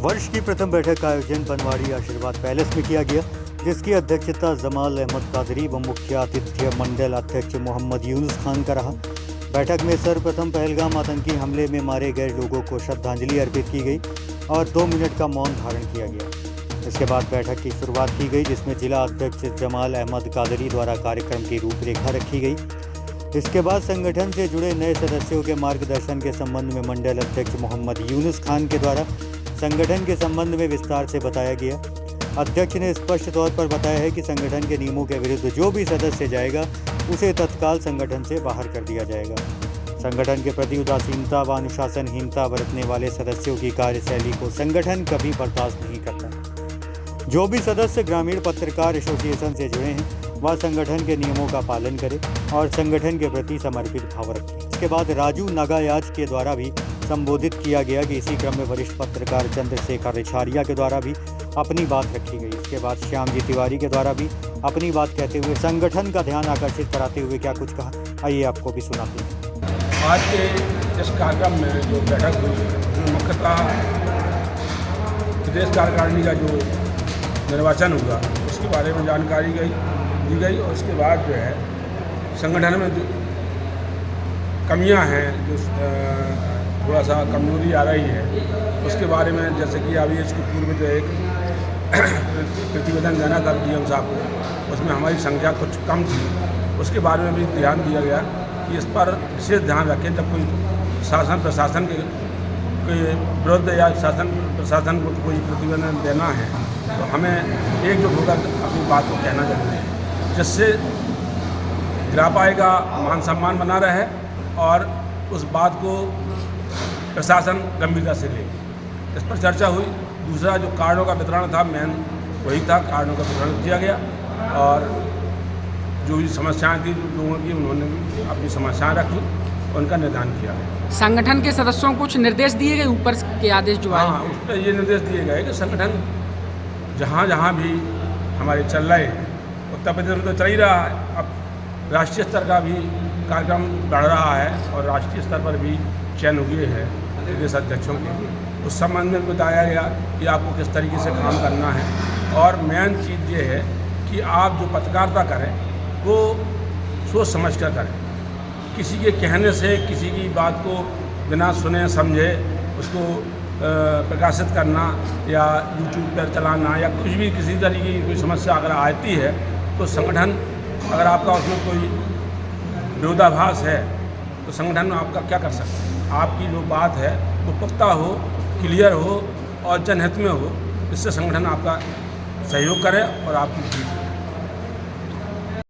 वर्ष की प्रथम बैठक का आयोजन बनवाड़ी आशीर्वाद पैलेस में किया गया, जिसकी अध्यक्षता जमाल अहमद कादरी व मुख्य आतिथ्य मंडल अध्यक्ष मोहम्मद यूनुस खान का रहा। बैठक में सर्वप्रथम पहलगाम आतंकी हमले में मारे गए लोगों को श्रद्धांजलि अर्पित की गई और 2 मिनट का मौन धारण किया गया। इसके बाद बैठक की शुरुआत की गई, जिसमें जिला अध्यक्ष जमाल अहमद कादरी द्वारा कार्यक्रम की रूपरेखा रखी गई। इसके बाद संगठन से जुड़े नए सदस्यों के मार्गदर्शन के संबंध में मंडल अध्यक्ष मोहम्मद यूनुस खान के द्वारा संगठन के संबंध में विस्तार से बताया गया। अध्यक्ष ने स्पष्ट तौर पर बताया है कि संगठन के नियमों के विरुद्ध जो भी सदस्य जाएगा उसे तत्काल संगठन से बाहर कर दिया जाएगा। संगठन के प्रति उदासीनता व अनुशासनहीनता बरतने वाले सदस्यों की कार्यशैली को संगठन कभी बर्दाश्त नहीं करता। जो भी सदस्य ग्रामीण पत्रकार एसोसिएशन से जुड़े हैं वह संगठन के नियमों का पालन करें और संगठन के प्रति समर्पित भाव रखें। इसके बाद राजू नागायाज के द्वारा भी संबोधित किया गया कि इसी क्रम में वरिष्ठ पत्रकार चंद्रशेखर रिछारिया के द्वारा भी अपनी बात रखी गई। इसके बाद श्याम जी तिवारी के द्वारा भी अपनी बात कहते हुए संगठन का ध्यान आकर्षित कराते हुए क्या कुछ कहा, आइए आपको भी सुनाते हैं। आज के इस कार्यक्रम में जो बैठक हुई, मुख्यतः प्रदेश कार्यकारिणी का जो निर्वाचन हुआ उसके बारे में जानकारी दी गई और उसके बाद जो है संगठन में जो कमियां हैं, जो थोड़ा सा कमजोरी आ रही है उसके बारे में, जैसे कि अभी इसके पूर्व जो एक प्रतिवेदन देना था डीएम साहब को, उसमें हमारी संख्या कुछ कम थी, उसके बारे में भी ध्यान दिया गया कि इस पर विशेष ध्यान रखें। जब कोई शासन प्रशासन के विरुद्ध या शासन प्रशासन को कोई प्रतिवेदन देना है तो हमें एकजुट होकर अपनी बात को कहना जरूरी है, जिससे ग्राहक का मान सम्मान बना रहे और उस बात को प्रशासन गंभीरता से ले। इस पर चर्चा हुई। दूसरा जो कार्डों का वितरण था, मेन वही था, कार्डों का वितरण किया गया और जो भी समस्याएं थी लोगों की, उन्होंने अपनी समस्याएं रखी, उनका निदान किया। संगठन के सदस्यों को कुछ निर्देश दिए गए, ऊपर के आदेश जो आए? हाँ, उस पर ये निर्देश दिए गए कि संगठन जहाँ जहाँ भी हमारे चल रहे हैं, उत्तर प्रदेश में तो चल ही रहा है, अब राष्ट्रीय स्तर का भी कार्यक्रम बढ़ रहा है और राष्ट्रीय स्तर पर भी चयन हुए हैं प्रदेश अध्यक्षों के। उस संबंध में बताया गया कि आपको किस तरीके से काम करना है और मेन चीज़ ये है कि आप जो पत्रकारिता करें वो सोच समझ कर करें। किसी के कहने से किसी की बात को बिना सुने समझे उसको प्रकाशित करना या यूट्यूब पर चलाना या कुछ भी किसी तरीके की कोई समस्या अगर आती है तो संगठन, अगर आपका उसमें कोई विरोधाभास है तो संगठन आपका क्या कर सकता है। आपकी जो बात है वो पुख्ता हो, क्लियर हो और जनहित में हो, इससे संगठन आपका सहयोग करे और आपकी जीत